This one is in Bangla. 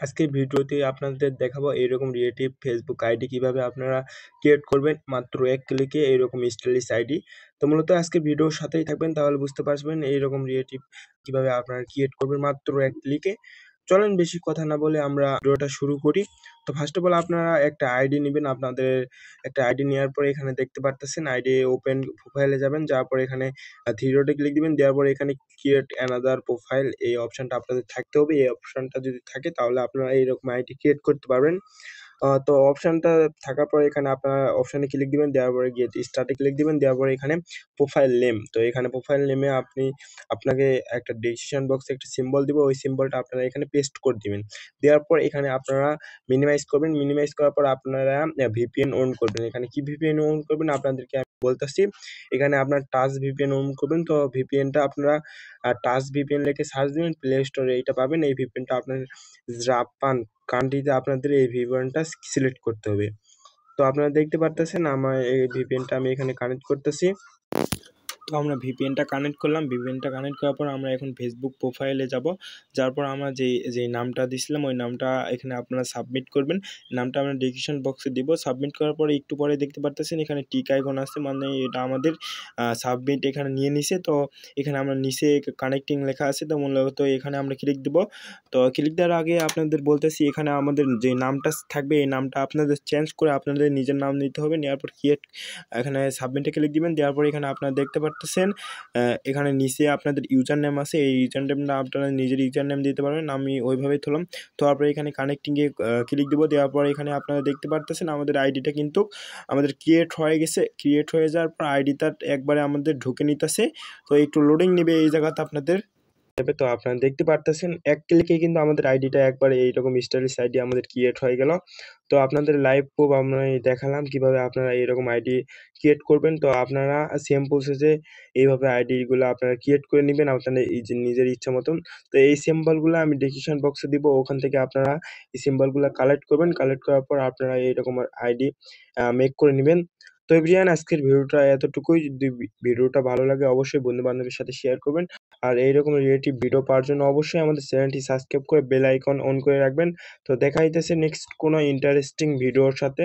আজকের ভিডিওতে আপনাদের দেখাবো এইরকম রিলেটিভ ফেসবুক আইডি কিভাবে আপনারা ক্রিয়েট করবেন মাত্র এক ক্লিকে এইরকম স্টাইলিশ আইডি। তো মূলত আজকে ভিডিওর সাথেই থাকবেন, তাহলে বুঝতে পারবেন এইরকম রিলেটিভ কিভাবে আপনারা ক্রিয়েট করবেন মাত্র এক ক্লিকে। চলেন বেশি কথা না বলে আমরা ভিডিওটা শুরু করি। তো ফার্স্ট অফ অল আপনারা একটা আইডি নিবেন। আপনাদের একটা আইডি নেওয়ার পরে এখানে দেখতে পারতেছেন আইডি ওপেন প্রোফাইলে যাবেন, যাওয়ার পরে এখানে থ্রি ডটে ক্লিক দিবেন, দেওয়ার পরে এখানে ক্রিয়েট অ্যানাদার প্রোফাইল এই অপশনটা আপনাদের থাকতে হবে। এই অপশনটা যদি থাকে তাহলে আপনারা এইরকম আইডি ক্রিয়েট করতে পারবেন। তো অপশনটা থাকার পরে এখানে আপনারা অপশনে ক্লিক দিবেন, দেওয়ার পরে গেট স্টার্টে ক্লিক দিবেন, দেওয়ার পরে এখানে প্রোফাইল নেম। তো এখানে প্রোফাইল নেমে আপনাকে একটা ডিসিশন বক্সে একটা সিম্বল দিব, ওই সিম্বলটা আপনারা এখানে পেস্ট করে দিবেন। দেওয়ার পর এখানে আপনারা মিনিমাইজ করবেন, মিনিমাইজ করার পর আপনারা ভিপিএন অন করবেন। এখানে কি ভিপিএন অন করবেন আপনাদেরকে আমি বলতেছি। এখানে আপনার টাচ ভিপিএন অন করবেন। তো ভিপিএনটা আপনারা টাচ ভিপিএন লিখে সার্চ দিবেন, প্লে স্টোরে এইটা পাবেন। এই ভিপিএনটা আপনার জাপান কান্ট্রিতে আপনাদের এই ভিপিএনটা সিলেক্ট করতে হবে। তো আপনারা দেখতে পারতেছেন আমার এই ভিপিএনটা আমি এখানে কানেক্ট করতেছি। তো আমরা ভিপিএনটা কানেক্ট করলাম। ভিপিএনটা কানেক্ট করার পর আমরা এখন ফেসবুক প্রোফাইলে যাব। যার পর আমরা যেই নামটা দিছিলাম ওই নামটা এখানে আপনারা সাবমিট করবেন। নামটা আমরা ডেসক্রিপশন বক্সে দিব। সাবমিট করার পরে একটু পরে দেখতে পারতেছেন এখানে টিক আইকন আছে, মানে এটা আমাদের সাবমিট এখানে নিয়ে নিছে। তো এখানে আমরা নিচে কানেক্টিং লেখা আছে, তো মূলত এখানে আমরা ক্লিক দিব। তো ক্লিক দেওয়ার আগে আপনাদের বলতেছি এখানে আমাদের যে নামটা থাকবে এই নামটা আপনাদের চেঞ্জ করে আপনাদের নিজের নাম নিতে হবে। নেওয়ার পর ক্রিয়েট এখানে সাবমিটে ক্লিক দিবেন। দেওয়ার পর এখানে আপনারা দেখতে পারতেছেন এখানে নিচে আপনাদের ইউজার নেম আছে। এই ইউজার নেমটা আপনারা নিজের ইউজার নেম দিতে পারবেন। আমি ওইভাবেই থলাম। তো তারপরে এখানে কানেক্টিংয়ে ক্লিক দিব। দেওয়ার পর এখানে আপনারা দেখতে পারতেছেন আমাদের আইডিটা কিন্তু আমাদের ক্রিয়েট হয়ে গেছে। ক্রিয়েট হয়ে যাওয়ার পর আইডিটা একবারে আমাদের ঢুকে নিতেছে। তো একটু লোডিং নেবে এই জায়গাতে আপনাদের। তো আপনারা দেখতে পারতেছেন এক ক্লিকে কিন্তু আমাদের আইডিটা একবারে এইরকম স্টাইলিশ আইডি আমাদের ক্রিয়েট হয়ে গেল। তো আপনাদের লাইভ প্রুফ আমরা দেখালাম কিভাবে আপনারা এইরকম আইডি ক্রিয়েট করবেন। তো আপনারা সেম প্রসেসে এইভাবে আইডিগুলো আপনারা ক্রিয়েট করে নেবেন আপনাদের নিজের ইচ্ছা মতন। তো এই সিম্বলগুলো আমি ডেসক্রিপশন বক্সে দিব, ওখান থেকে আপনারা এই সিম্বলগুলো কালেক্ট করবেন। কালেক্ট করার পর আপনারা এইরকম আইডি মেক করে নেবেন। তো এভরিওয়ান আজকের ভিডিওটা এতটুকুই। যদি ভিডিওটা ভালো লাগে অবশ্যই বন্ধু বান্ধবের সাথে শেয়ার করবেন। আর এইরকম রিলেটিভ ভিডিও পাওয়ার জন্য অবশ্যই আমাদের চ্যানেলটি সাবস্ক্রাইব করে বেল আইকন অন করে রাখবেন। তো দেখা হইতেছে নেক্সট কোনো ইন্টারেস্টিং ভিডিওর সাথে।